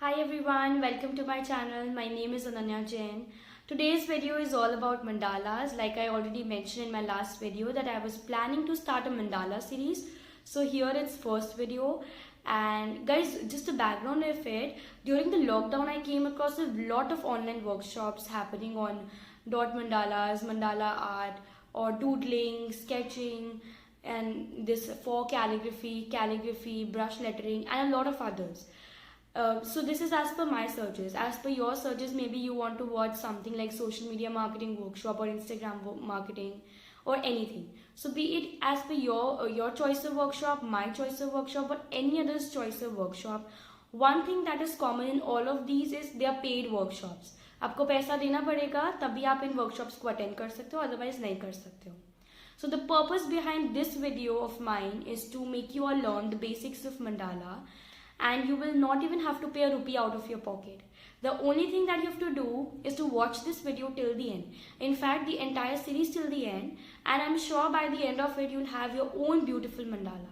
Hi everyone, welcome to my channel. My name is Ananya Jain. Today's video is all about mandalas. Like I already mentioned in my last video that I was planning to start a mandala series. So here it's first video. And guys, just a background of it, during the lockdown I came across a lot of online workshops happening on dot mandalas, mandala art or doodling, sketching and this for calligraphy, brush lettering and a lot of others. So this is as per my searches. As per your searches, maybe you want to watch something like social media marketing workshop or Instagram marketing or anything. So be it as per your choice of workshop, my choice of workshop, or any other's choice of workshop. One thing that is common in all of these is they are paid workshops. आपको पैसा देना पड़ेगा तभी आप इन workshops को attend कर सकते हो, otherwise नहीं कर सकते हो. So the purpose behind this video of mine is to make you all learn the basics of mandala, and you will not even have to pay a rupee out of your pocket. The only thing that you have to do is to watch this video till the end. In fact, the entire series till the end, and I'm sure by the end of it, you'll have your own beautiful mandala.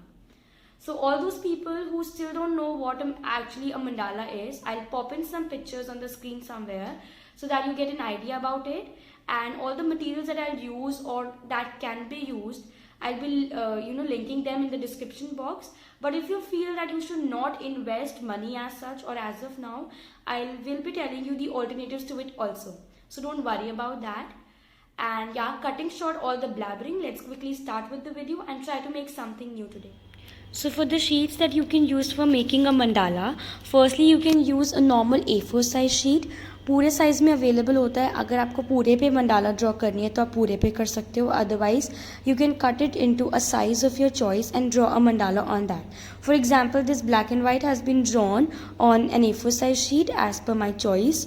So all those people who still don't know what actually a mandala is, I'll pop in some pictures on the screen somewhere so that you get an idea about it, and all the materials that I'll use or that can be used, I'll be linking them in the description box. But if you feel that you should not invest money as such or as of now, I will be telling you the alternatives to it also. So don't worry about that. And yeah, cutting short all the blabbering, let's quickly start with the video and try to make something new today. So for the sheets that you can use for making a mandala, firstly you can use a normal A4 size sheet. पूरे size में available होता है. अगर आपको पूरे पे mandala draw करनी है तो आप पूरे पे कर सकते हो. Otherwise you can cut it into a size of your choice and draw a mandala on that. For example this black and white has been drawn on an A4 size sheet as per my choice.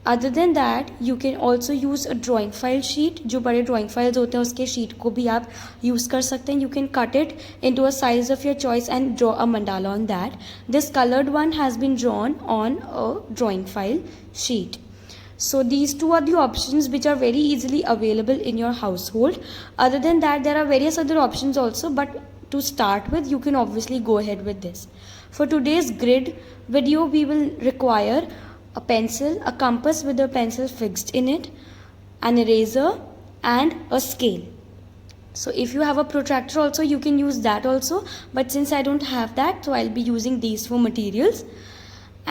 Other than that you can also use a drawing file sheet. जो बड़े drawing files होते हैं उसके sheet को भी आप use कर सकते हैं. You can cut it into a size of your choice and draw a mandala on that. This coloured one has been drawn on a drawing file sheet. So these two are the options which are very easily available in your household. Other than that, there are various other options also, but to start with, you can obviously go ahead with this. For today's grid video, we will require a pencil, a compass with a pencil fixed in it, an eraser and a scale. So if you have a protractor also, you can use that also, but since I don't have that, so I'll be using these four materials.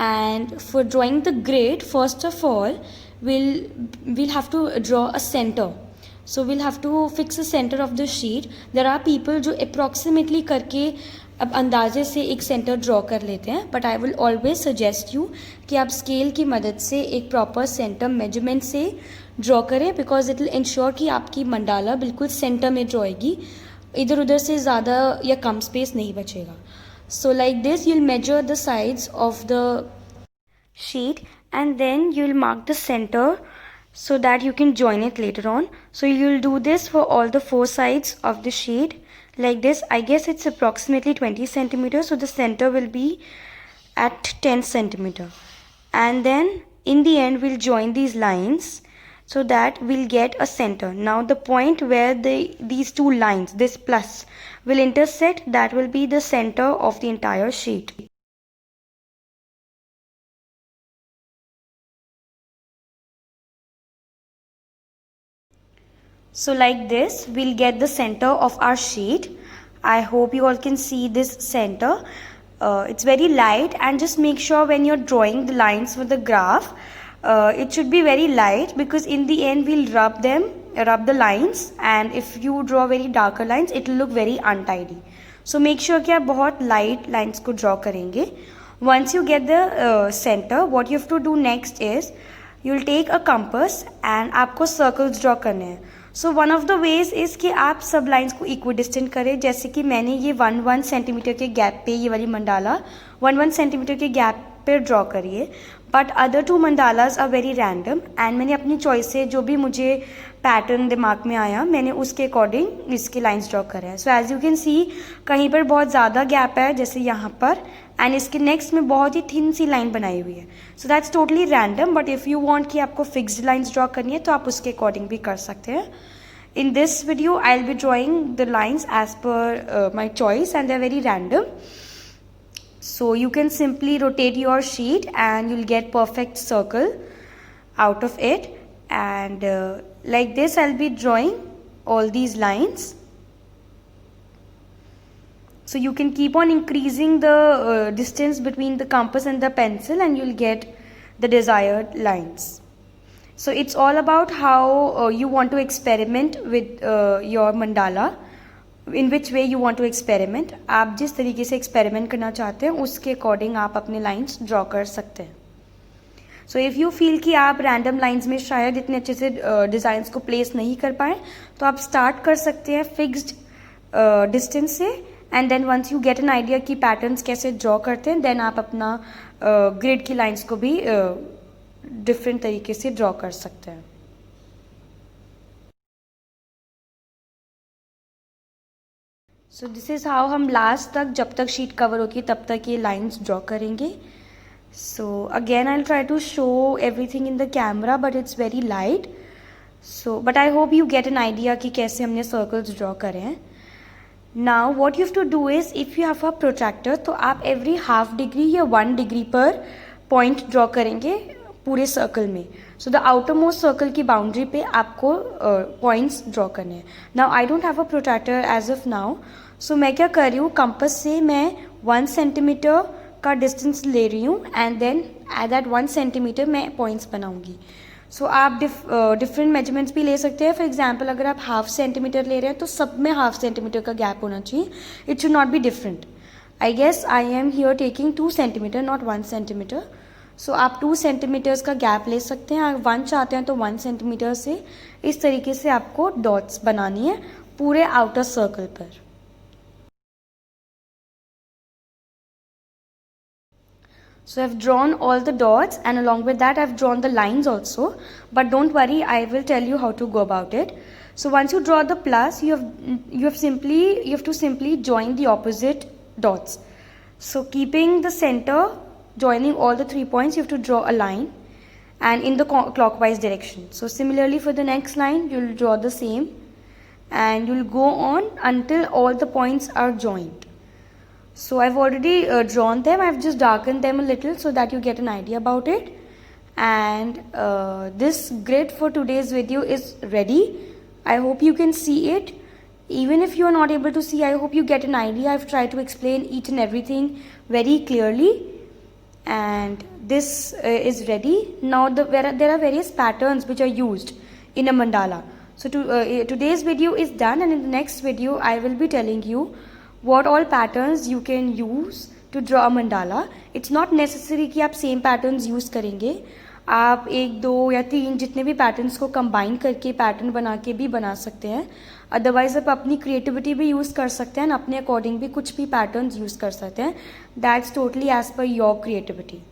And for drawing the grid, first of all, we'll have to draw a center. So we'll have to fix a center of the sheet. There are people जो approximately करके अब अंदाजे से एक centre draw कर लेते हैं, but I will always suggest you कि आप स्केल की मदद से एक प्रॉपर सेंटर मेजरमेंट से ड्रॉ करें, बिकॉज इट विल इंश्योर कि आपकी मंडाला बिल्कुल सेंटर में ड्रॉ होगी, इधर उधर से ज़्यादा या कम स्पेस नहीं बचेगा. So like this, you'll measure the sides of the sheet and then you'll mark the center so that you can join it later on. So you'll do this for all the four sides of the sheet like this. I guess it's approximately 20 centimeters, so the center will be at 10 centimeter. And then in the end, we'll join these lines so that we'll get a center. Now the point where these two lines, this plus, will intersect, that will be the center of the entire sheet. So like this, we'll get the center of our sheet. I hope you all can see this center. It's very light, and just make sure when you're drawing the lines for the graph, it should be very light, because in the end we'll rub the lines, and if you draw very darker lines, it will look very untidy. So make sure कि आप बहुत light lines को draw करेंगे. Once you get the center, what you have to do next is you'll take a compass and आपको circles draw करने हैं. So one of the ways is कि आप सब lines को equidistant करें. जैसे कि मैंने ये 1 सेंटीमीटर के गैप पे ये वाली मंडाला 1 सेंटीमीटर के गैप पे ड्रॉ करी है. But other two mandalas are very random, and मैंने अपनी चॉइस से जो भी मुझे पैटर्न दिमाग में आया, मैंने उसके अकॉर्डिंग इसके लाइंस ड्रॉ करे हैं. So as you can see, कहीं पर बहुत ज़्यादा गैप है जैसे यहाँ पर, एंड इसके नेक्स्ट में बहुत ही थिन सी लाइन बनाई हुई है. So that's totally random, but if you want कि आपको फिक्स्ड लाइंस ड्रॉ करनी है तो आप उसके अकॉर्डिंग भी कर सकते हैं. In this video, I'll be drawing the lines as per my choice, and they're very random. So you can simply rotate your sheet and you'll get perfect circle out of it. And like this I'll be drawing all these lines. So you can keep on increasing the distance between the compass and the pencil and you'll get the desired lines. So it's all about how you want to experiment with your mandala, in which way you want to experiment. आप जिस तरीके से experiment करना चाहते हैं उसके according आप अपने lines draw कर सकते हैं. So if you feel कि आप random lines में शायद इतने अच्छे से designs को place नहीं कर पाए तो आप start कर सकते हैं fixed distance से, and then once you get an idea कि patterns कैसे draw करते हैं then आप अपना grid की lines को भी different तरीके से draw कर सकते हैं. So this is how हम last तक जब तक sheet cover होगी तब तक ये lines draw करेंगे. So again I'll try to show everything in the camera but it's very light. So but I hope you get an idea कि कैसे हमने circles draw करे हैं. Now what you have to do is if you have a protractor तो आप every half degree या 1 degree पर point draw करेंगे पूरे circle में. So the outermost circle की boundary पे आपको points draw करने हैं. Now I don't have a protractor as of now. So मैं क्या कर रही हूँ, compass से मैं 1 centimeter का distance ले रही हूँ and then at that 1 centimeter मैं points बनाऊँगी. So आप different measurements भी ले सकते हैं. For example अगर आप half centimeter ले रहे हैं तो सब में half centimeter का gap होना चाहिए. It should not be different. I guess I am here taking 2 centimeter not 1 centimeter. So आप 2 centimeters का gap ले सकते हैं. अगर 1 चाहते हैं तो 1 centimeter से इस तरीके से आपको dots बनानी है पूरे outer circle पर. So I've drawn all the dots and along with that I've drawn the lines also, but don't worry, I will tell you how to go about it. So once you draw the plus, you have to simply join the opposite dots. So keeping the center, joining all the 3 points, you have to draw a line and in the clockwise direction. So similarly for the next line, you'll draw the same and you'll go on until all the points are joined. So I've already drawn them. I've just darkened them a little so that you get an idea about it. And this grid for today's video is ready. I hope you can see it. Even if you are not able to see, I hope you get an idea. I've tried to explain each and everything very clearly. And this is ready. Now there are various patterns which are used in a mandala. So today's video is done, and in the next video I will be telling you what all patterns you can use to draw a mandala. It's not necessary कि आप same patterns use करेंगे. आप 1, 2 या 3 जितने भी patterns को combine करके pattern बना के भी बना सकते हैं. Otherwise आप अपनी creativity भी use कर सकते हैं, अपने according भी कुछ भी patterns use कर सकते हैं. That's totally as per your creativity.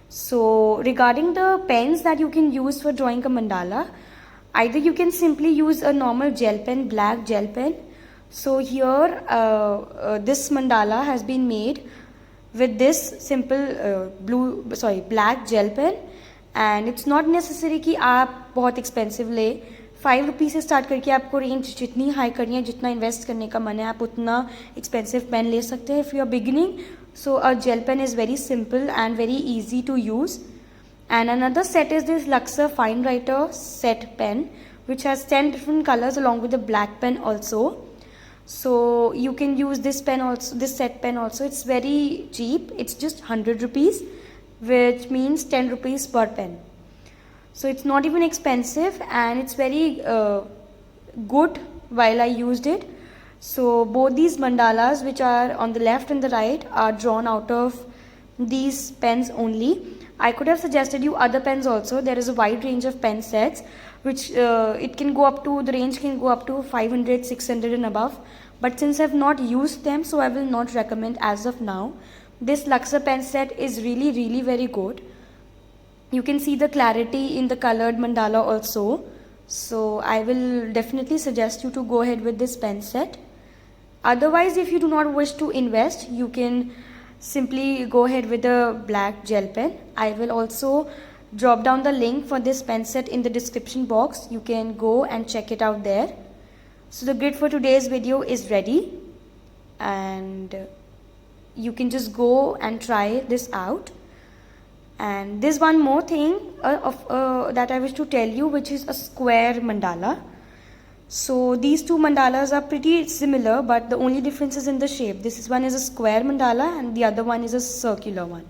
So regarding the pens that you can use for drawing a mandala, either you can simply use a normal gel pen, black gel pen. So here this mandala has been made with this simple black gel pen, and it's not necessary कि आप बहुत expensive ले. 5 rupees से start करके आपको range जितनी high करनी है, जितना invest करने का मन है, आप उतना expensive pen ले सकते हैं. If you are beginning, so a gel pen is very simple and very easy to use. And another set is this Luxor Fine Writer set pen, which has 10 different colors along with the black pen also. So you can use this pen also, this set pen also. It's very cheap. It's just 100 rupees, which means 10 rupees per pen. So it's not even expensive and it's very good while I used it. So both these mandalas which are on the left and the right are drawn out of these pens only. I could have suggested you other pens also. There is a wide range of pen sets which it can go up to, the range can go up to 500, 600 and above. But since I have not used them, so I will not recommend as of now. This Luxor pen set is really very good. You can see the clarity in the colored mandala also. So I will definitely suggest you to go ahead with this pen set. Otherwise, if you do not wish to invest, you can simply go ahead with the black gel pen. I will also drop down the link for this pen set in the description box. You can go and check it out there. So the grid for today's video is ready, and you can just go and try this out. And there's one more thing that I wish to tell you, which is a square mandala. So these two mandalas are pretty similar, but the only difference is in the shape. This one is a square mandala and the other one is a circular one.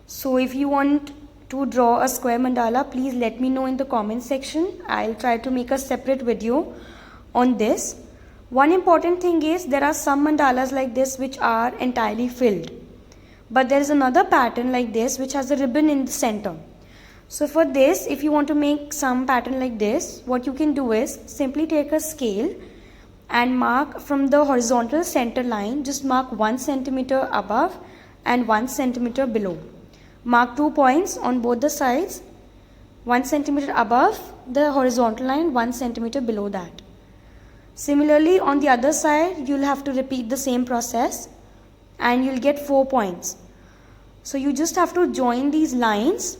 So if you want to draw a square mandala, please let me know in the comment section. I'll try to make a separate video on this. One important thing is there are some mandalas like this which are entirely filled. But there is another pattern like this which has a ribbon in the center. So for this, if you want to make some pattern like this, what you can do is simply take a scale and mark from the horizontal center line, just mark 1 centimeter above and 1 centimeter below. Mark 2 points on both the sides, 1 centimeter above the horizontal line, 1 centimeter below that. Similarly, on the other side, you'll have to repeat the same process and you'll get 4 points. So you just have to join these lines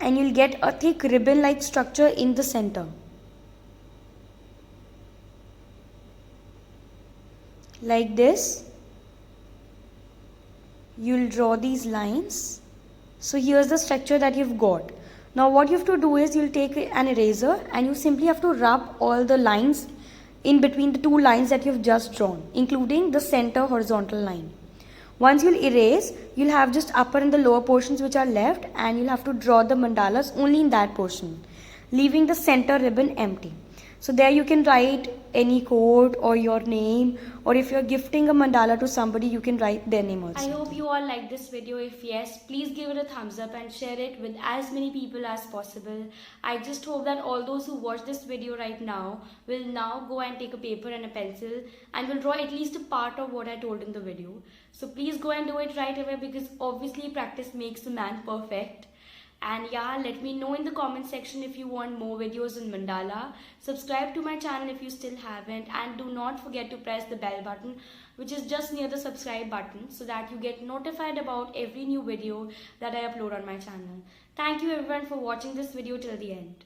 and you'll get a thick ribbon like structure in the center. Like this. You'll draw these lines. So here's the structure that you've got. Now what you have to do is you'll take an eraser and you simply have to rub all the lines in between the two lines that you've just drawn, including the center horizontal line. Once you'll erase, you'll have just upper and the lower portions which are left, and you'll have to draw the mandalas only in that portion, leaving the center ribbon empty. So there you can write any code or your name, or if you're gifting a mandala to somebody, you can write their name also. I hope you all like this video. If yes, please give it a thumbs up and share it with as many people as possible. I just hope that all those who watch this video right now will now go and take a paper and a pencil and will draw at least a part of what I told in the video. So please go and do it right away, because obviously practice makes the man perfect. And yeah, let me know in the comment section if you want more videos on mandala. Subscribe to my channel if you still haven't, and do not forget to press the bell button which is just near the subscribe button, so that you get notified about every new video that I upload on my channel. Thank you everyone for watching this video till the end.